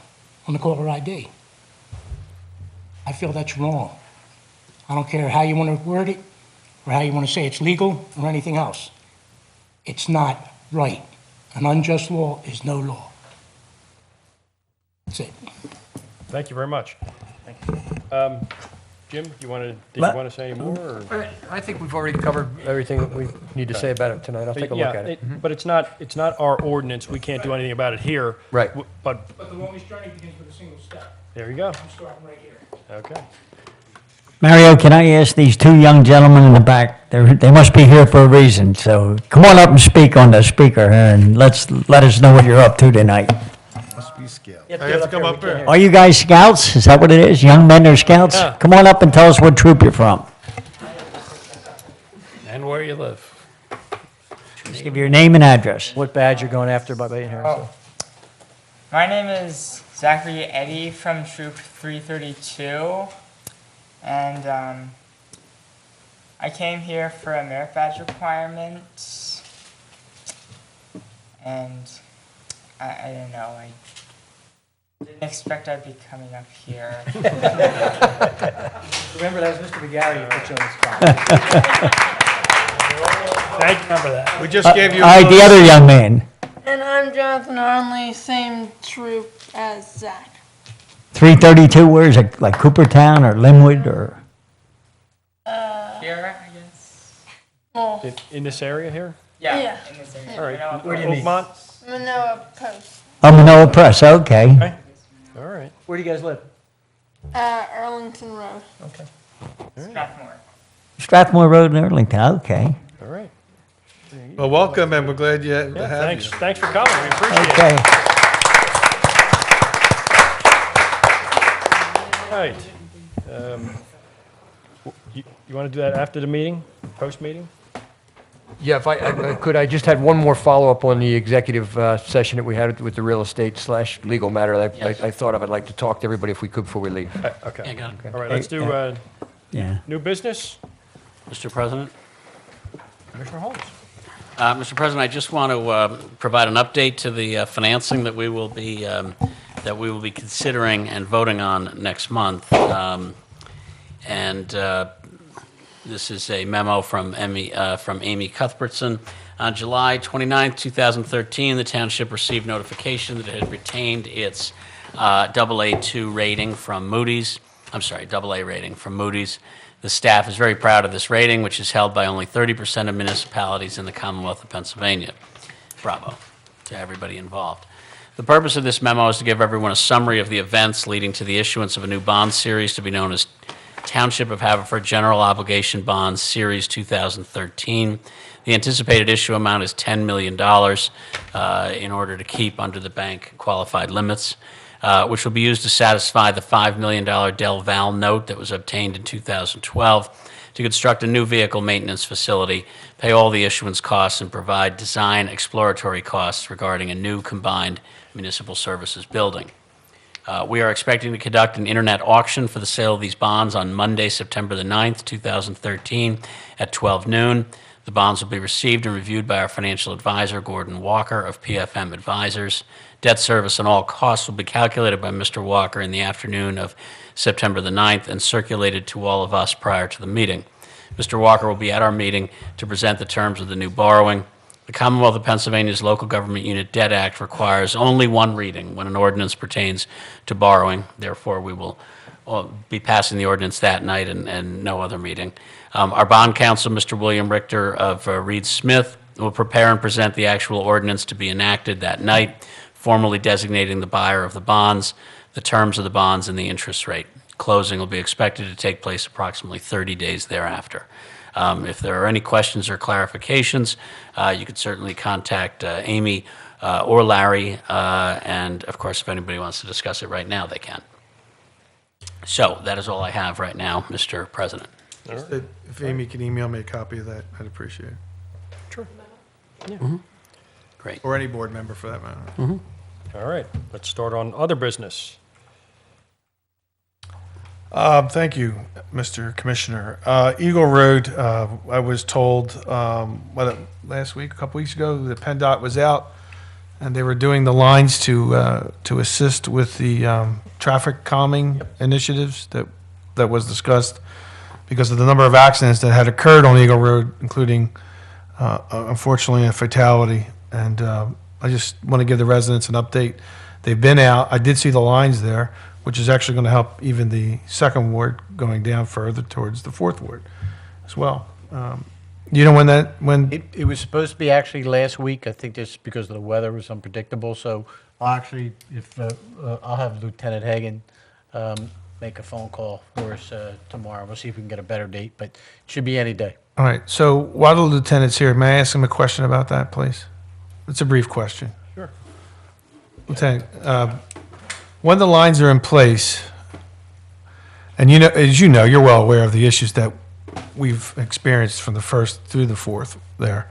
on the caller ID. I feel that's wrong. I don't care how you want to word it or how you want to say it's legal or anything else. It's not right. An unjust law is no law. That's it. Thank you very much. Jim, did you want to say any more? Or? I think we've already covered everything that we need to say about it tonight. I'll take a look at it. But it's not our ordinance. We can't do anything about it here. Right. But But the longest journey begins with a single step. there you go. I'm starting right here. Okay. Mario, can I ask these two young gentlemen in the back, they must be here for a reason, so come on up and speak on the speaker here and let us know what you're up to tonight. Must be scale. I have to come up here. Are you guys scouts? Is that what it is? Young men are scouts? Yeah. Come on up and tell us what troop you're from. And where you live. Just give your name and address. What badge you're going after by being here? Oh. My name is Zachary Eddy from Troop 332, and I came here for a merit badge requirement, and I don't know, I didn't expect I'd be coming up here. Remember, that was Mr. McGarry who put you on the spot. Thank you. Remember that. We just gave you. All right, the other young man, And I'm Jonathan Arnley, same troop as Zach. 332, where is it, like Coopertown or Linwood or? Here, I guess? Well, In this area here? Yeah. In this area. All right. You know, Where do you mean? Oakmont? Manoa Post. Oh, Manoa Press, okay. Okay. All right. Where do you guys live? Arlington Road. Strathmore. Strathmore Road in Arlington, okay. All right. Well, welcome, and we're glad Yeah, to have thanks. you. Thanks for coming. We appreciate it. Okay. All right. You want to do that after the meeting, post-meeting? Yeah, if I could, I just had one more follow-up on the executive session that we had with the real estate / legal matter. Yes. I thought I'd like to talk to everybody if we could before we leave. Okay. Yeah, got it. All right, let's do Yeah. new business. Mr. President? Commissioner Holmes. Mr. President, I just want to provide an update to the financing that we will be considering and voting on next month. This is a memo from Amy Cuthbertson. On July 29, 2013, the township received notification that it had retained its AA2 rating from Moody's. I'm sorry, AA rating from Moody's. The staff is very proud of this rating, which is held by only 30% of municipalities in the Commonwealth of Pennsylvania. Bravo to everybody involved. The purpose of this memo is to give everyone a summary of the events leading to the issuance of a new bond series to be known as Township of Haverford General Obligation Bonds Series 2013. The anticipated issue amount is $10 million in order to keep under the bank qualified limits. which will be used to satisfy the $5 million Del Val note that was obtained in 2012 to construct a new vehicle maintenance facility, pay all the issuance costs, and provide design exploratory costs regarding a new combined municipal services building. We are expecting to conduct an internet auction for the sale of these bonds on Monday, September the 9th, 2013, at 12 noon. The bonds will be received and reviewed by our financial advisor, Gordon Walker of PFM Advisors. Debt service and all costs will be calculated by Mr. Walker in the afternoon of September the 9th and circulated to all of us prior to the meeting. Mr. Walker will be at our meeting to present the terms of the new borrowing. The Commonwealth of Pennsylvania's Local Government Unit Debt Act requires only one reading when an ordinance pertains to borrowing. Therefore, we will be passing the ordinance that night and no other meeting. Our bond counsel, Mr. William Richter of Reed Smith, will prepare and present the actual ordinance to be enacted that night, formally designating the buyer of the bonds, the terms of the bonds, and the interest rate. Closing will be expected to take place approximately 30 days thereafter. If there are any questions or clarifications, you could certainly contact Amy or Larry, and of course, if anybody wants to discuss it right now, they can. So that is all I have right now, Mr. President. If Amy can email me a copy of that, I'd appreciate it. Sure. Great. Or any board member for that matter. All right, let's start on other business. Thank you, Mr. Commissioner. Eagle Road, I was told, last week, a couple weeks ago, that PennDOT was out and they were doing the lines to assist with the traffic calming initiatives that was discussed because of the number of accidents that had occurred on Eagle Road, including, unfortunately, a fatality. And I just want to give the residents an update. They've been out. I did see the lines there, which is actually going to help even the second ward going down further towards the fourth ward as well. You know when It was supposed to be actually last week, I think just because the weather was unpredictable, so I'll actually, I'll have Lieutenant Hagan make a phone call for us tomorrow. We'll see if we can get a better date, but it should be any day. All right, so while the lieutenant's here, may I ask him a question about that, please? It's a brief question. Sure. Lieutenant, when the lines are in place, and as you know, you're well aware of the issues that we've experienced from the first through the fourth there.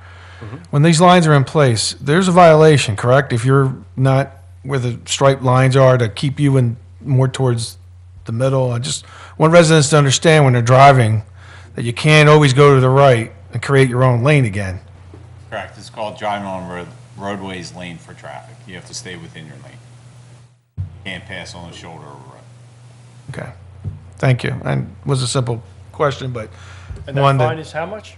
When these lines are in place, there's a violation, correct? If you're not where the striped lines are to keep you in more towards the middle. I just want residents to understand when they're driving that you can't always go to the right and create your own lane again. Correct. It's called driving on roadways lane for traffic. You have to stay within your lane. Can't pass on the shoulder or road. Okay. Thank you. And it was a simple question, but And that one fine that, is how much?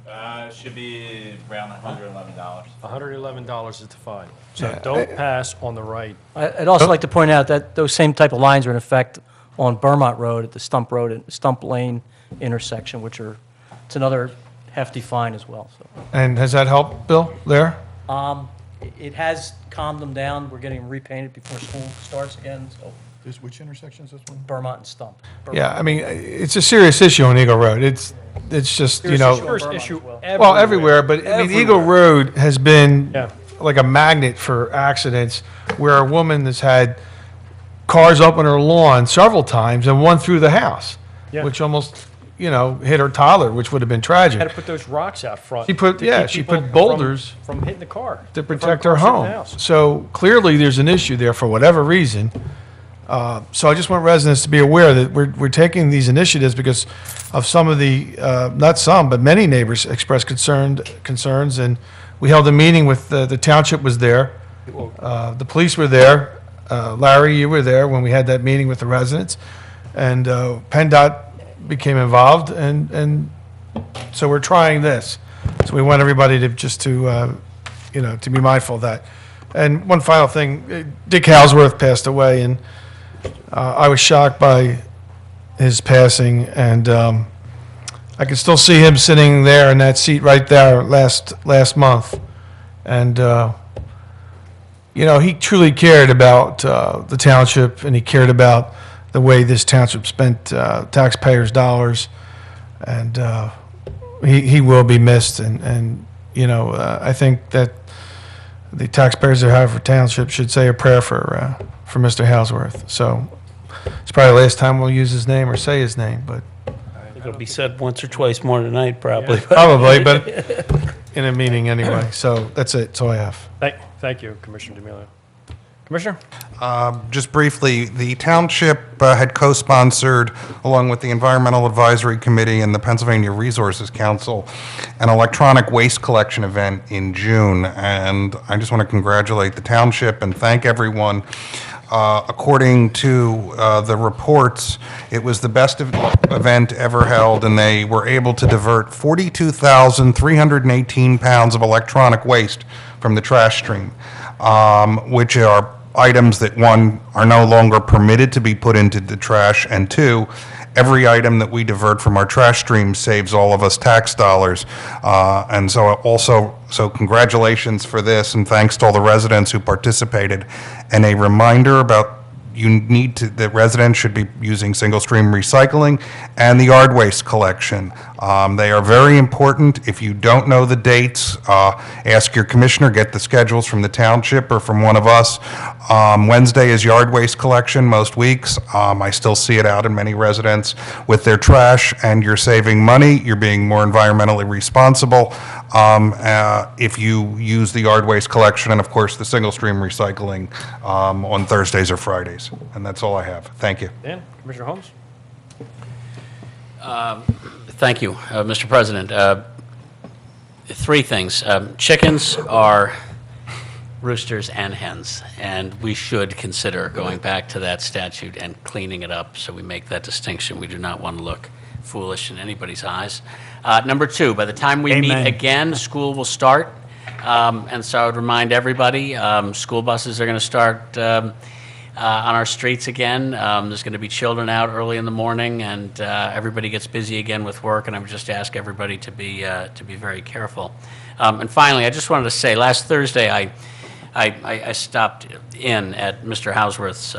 It should be around $111. $111 is the fine. So Yeah, don't pass on the right. I'd also like to point out that those same type of lines are in effect on Vermont Road at the Stump Road and Stump Lane intersection, it's another hefty fine as well, so. and has that helped, Bill, there? It has calmed them down. We're getting them repainted before school starts again, so There's which intersection is this one? Vermont and Stump. Yeah, I mean, it's a serious issue on Eagle Road. It's just, you know, First issue well, everywhere, but I mean, Eagle Road has been Yeah. like a magnet for accidents where a woman has had cars up on her lawn several times and one through the house, Yeah. which almost, hit her toddler, which would have been tragic. Had to put those rocks out front. She put- to yeah, keep she people put boulders from hitting the car. to from protect the her car sitting in the home. house. So clearly, there's an issue there for whatever reason. So I just want residents to be aware that we're taking these initiatives because of some of the, not some, but many neighbors expressed concerns, and we held a meeting with, the township was there, the police were there, Larry, you were there when we had that meeting with the residents, and PennDOT became involved, and so we're trying this. So we want everybody to just to be mindful of that. And one final thing, Dick Halsworth passed away, and I was shocked by his passing, and I can still see him sitting there in that seat right there last month. And, he truly cared about the township, and he cared about the way this township spent taxpayers' dollars. And he will be missed, and I think that the taxpayers of Haverford Township should say a prayer for Mr. Hausworth. So it's probably the last time we'll use his name or say his name, but It'll be said once or twice more tonight, probably. probably, but in a meeting anyway. So that's it. That's all I have. Thank you, Commissioner D'Amelio. Commissioner? Just briefly, the township had co-sponsored, along with the Environmental Advisory Committee and the Pennsylvania Resources Council, an electronic waste collection event in June. And I just want to congratulate the township and thank everyone. According to the reports, it was the best event ever held, and they were able to divert 42,318 pounds of electronic waste from the trash stream, which are items that, one, are no longer permitted to be put into the trash, and two, every item that we divert from our trash stream saves all of us tax dollars. And so congratulations for this, and thanks to all the residents who participated. And a reminder about the residents should be using single stream recycling and the yard waste collection. They are very important. If you don't know the dates, ask your commissioner, get the schedules from the township or from one of us. Wednesday is yard waste collection most weeks. I still see it out in many residents with their trash, and you're saving money, you're being more environmentally responsible if you use the yard waste collection and, of course, the single stream recycling on Thursdays or Fridays. And that's all I have. Thank you. Dan? Commissioner Holmes? Thank you, Mr. President. Three things. Chickens are roosters and hens, and we should consider going back to that statute and cleaning it up so we make that distinction. We do not want to look foolish in anybody's eyes. Number two, by the time we meet again, school will start. And so I would remind everybody, school buses are going to start on our streets again. There's going to be children out early in the morning, and everybody gets busy again with work, and I would just ask everybody to be very careful. And finally, I just wanted to say, last Thursday I stopped in at Mr. Hausworth's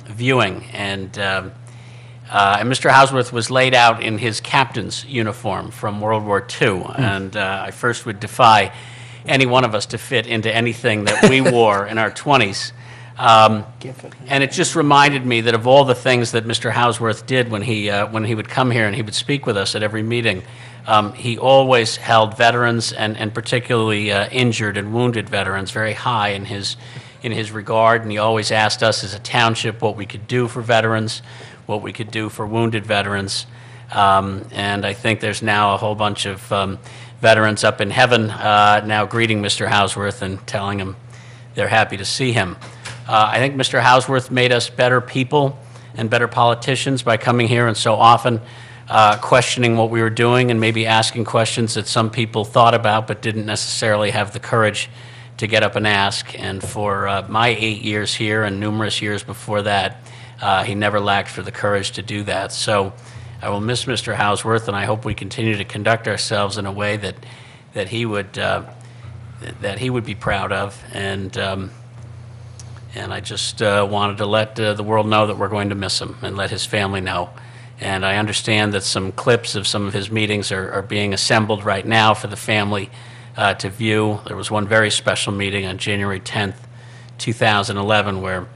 viewing, and Mr. Hausworth was laid out in his captain's uniform from World War II, and I first would defy any one of us to fit into anything that we wore in our 20s. And it just reminded me that of all the things that Mr. Hausworth did when he would come here and he would speak with us at every meeting, he always held veterans and particularly injured and wounded veterans very high in his regard, and he always asked us as a township what we could do for veterans, what we could do for wounded veterans. And I think there's now a whole bunch of veterans up in heaven now greeting Mr. Hausworth and telling him they're happy to see him. I think Mr. Hausworth made us better people and better politicians by coming here and so often questioning what we were doing and maybe asking questions that some people thought about but didn't necessarily have the courage to get up and ask. And for my 8 years here and numerous years before that, he never lacked for the courage to do that. So I will miss Mr. Hausworth, and I hope we continue to conduct ourselves in a way that he would be proud of. And I just wanted to let the world know that we're going to miss him and let his family know. And I understand that some clips of some of his meetings are being assembled right now for the family to view. There was one very special meeting on January 10th, 2011, where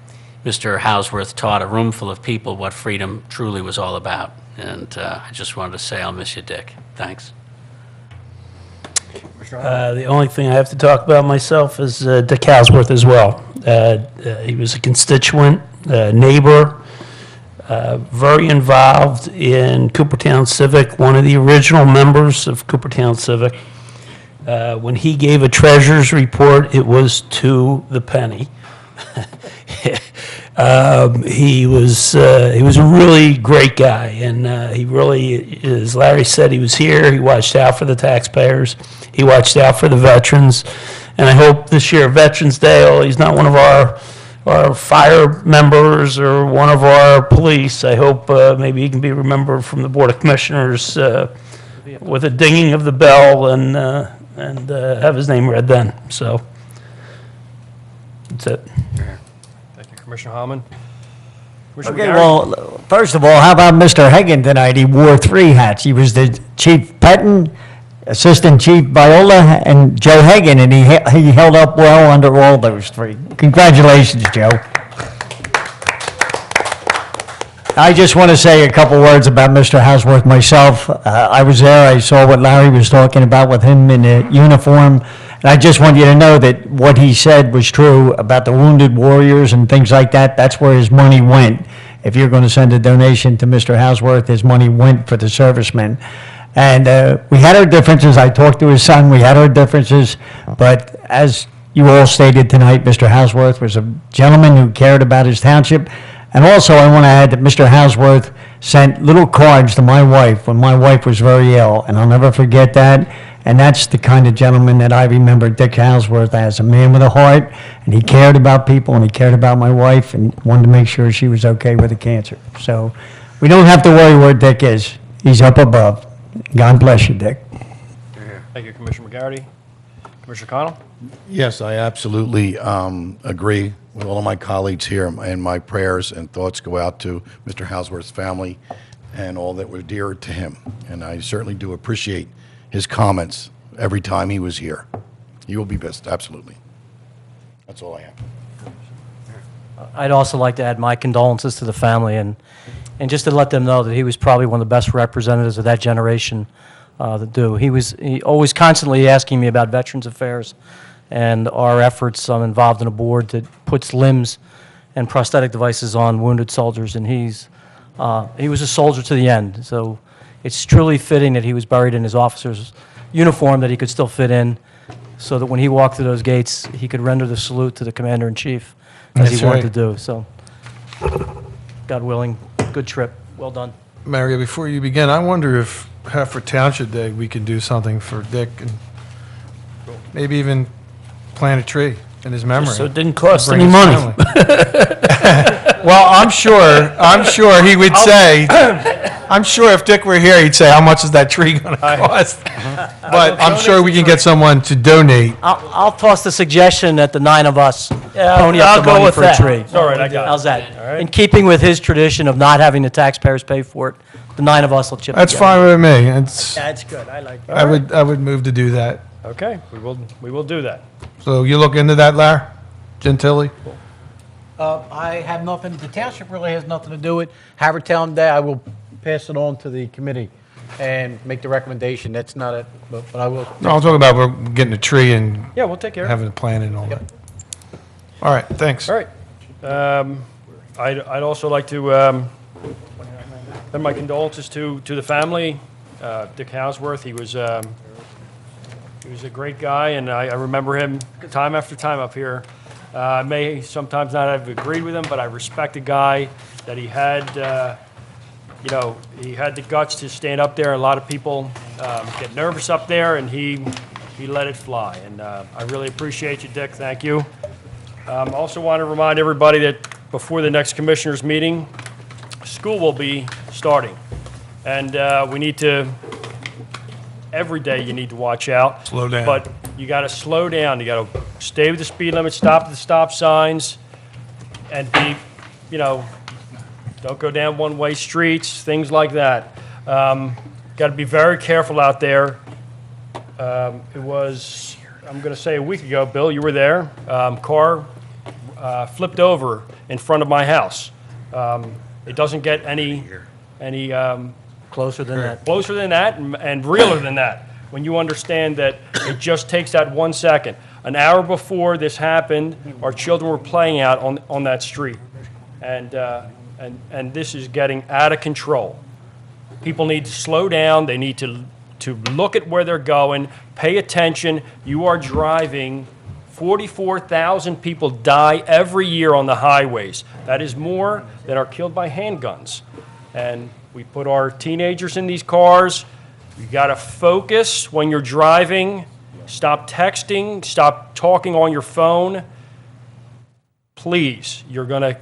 Mr. Hausworth taught a room full of people what freedom truly was all about. And I just wanted to say I'll miss you, Dick. Thanks. The only thing I have to talk about myself is Dick Hausworth as well. He was a constituent, neighbor, very involved in Coopertown Civic, one of the original members of Coopertown Civic. When he gave a treasurer's report, it was to the penny. He was a really great guy, and he really, as Larry said, he was here. He watched out for the taxpayers. He watched out for the veterans, and I hope this year, Veterans Day, he's not one of our fire members or one of our police. I hope maybe he can be remembered from the Board of Commissioners with a dinging of the bell and have his name read then. So that's it. Thank you, Commissioner Hammond. Okay, well, first of all, how about Mr. Hagan tonight? He wore 3 hats. He was the chief petting, Assistant Chief Viola, and Joe Hagan, and he held up well under all those three. Congratulations, Joe. I just want to say a couple words about Mr. Houseworth myself. I was there, I saw what Larry was talking about with him in the uniform, and I just want you to know that what he said was true about the wounded warriors and things like that. That's where his money went. If you're going to send a donation to Mr. Houseworth, his money went for the servicemen. And we had our differences. I talked to his son. We had our differences. But as you all stated tonight, Mr. Houseworth was a gentleman who cared about his township. And also, I want to add that Mr. Houseworth sent little cards to my wife when my wife was very ill, and I'll never forget that. And that's the kind of gentleman that I remember Dick Houseworth as, a man with a heart, and he cared about people, and he cared about my wife, and wanted to make sure she was okay with the cancer. So we don't have to worry where Dick is. He's up above. God bless you, Dick. Thank you, Commissioner McGarity. Commissioner Connell? Yes, I absolutely agree with all of my colleagues here, and my prayers and thoughts go out to Mr. Houseworth's family and all that were dear to him. And I certainly do appreciate his comments every time he was here. He will be missed, absolutely. That's all I have. I'd also like to add my condolences to the family and just to let them know that he was probably one of the best representatives of that generation that do. He always constantly asking me about Veterans Affairs and our efforts. I'm involved in a board that puts limbs and prosthetic devices on wounded soldiers, and he was a soldier to the end. So it's truly fitting that he was buried in his officer's uniform that he could still fit in, so that when he walked through those gates, he could render the salute to the Commander-in-Chief as he wanted to do. So, God willing, good trip. Well done. Mario, before you begin, I wonder if Haverford Township Day, we could do something for Dick and maybe even plant a tree in his memory. So it didn't cost Bring any his money. family. Well, I'm sure he would say, I'm sure if Dick were here, he'd say, how much is that tree going to cost? But I'm sure we can get someone to donate. I'll toss the suggestion that the 9 of us Yeah, pony I'll up the go money with for that. a tree. It's all right, I got it. How's that? All right. In keeping with his tradition of not having the taxpayers pay for it, the 9 of us will chip That's together. fine with me. It's, That's good, I like that. I would move to do that. Okay, we will do that. So you look into that, Larry? Gentili? I have nothing, the township really has nothing to do with Haverford Town Day. I will pass it on to the committee and make the recommendation. That's not it, but I will. No, I'm talking about we're getting a tree and Yeah, we'll take care of it. having it planted and all that. All right, thanks. All right. I'd also like to send my condolences to the family. Dick Houseworth, he was a great guy, and I remember him time after time up here. I may sometimes not have agreed with him, but I respect the guy that he had. He had the guts to stand up there. A lot of people get nervous up there, and he let it fly. And I really appreciate you, Dick. Thank you. I also want to remind everybody that before the next commissioners' meeting, school will be starting. And we need to, every day you need to watch out. Slow down. But you got to slow down. You got to stay with the speed limit, stop at the stop signs, and don't go down one-way streets, things like that. Got to be very careful out there. It was, I'm going to say a week ago, Bill, you were there. Car flipped over in front of my house. It doesn't get any Closer than that. closer than that and realer than that when you understand that it just takes that 1 second. An hour before this happened, our children were playing out on that street. And this is getting out of control. People need to slow down. They need to look at where they're going, pay attention. You are driving. 44,000 people die every year on the highways. That is more than are killed by handguns. And we put our teenagers in these cars. You got to focus when you're driving. Stop texting. Stop talking on your phone. Please,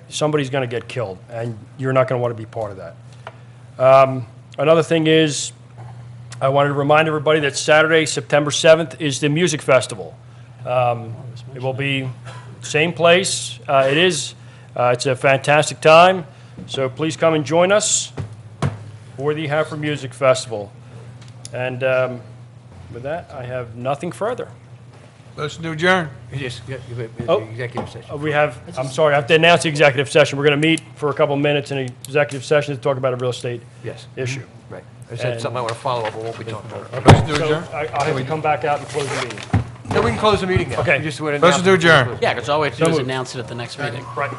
somebody's gonna get killed, and you're not gonna want to be part of that. Another thing is, I wanted to remind everybody that Saturday, September 7th, is the music festival. It will be same place. It's a fantastic time. So please come and join us for the Haverford Music Festival. And With that, I have nothing further. Motion to adjourn. Oh. Executive session. We have, I'm sorry, I have to announce the executive session. We're going to meet for a couple minutes in an executive session to talk about a real estate Yes. issue. Right. I said something I want to follow up, but won't be talking about. Motion to So adjourn. I'll have to come back out and close the meeting. No, we can close the meeting now. Okay. We just went and Motion to announced it. adjourn. Yeah, because all we have to do is moved. announce it at the next meeting. Right.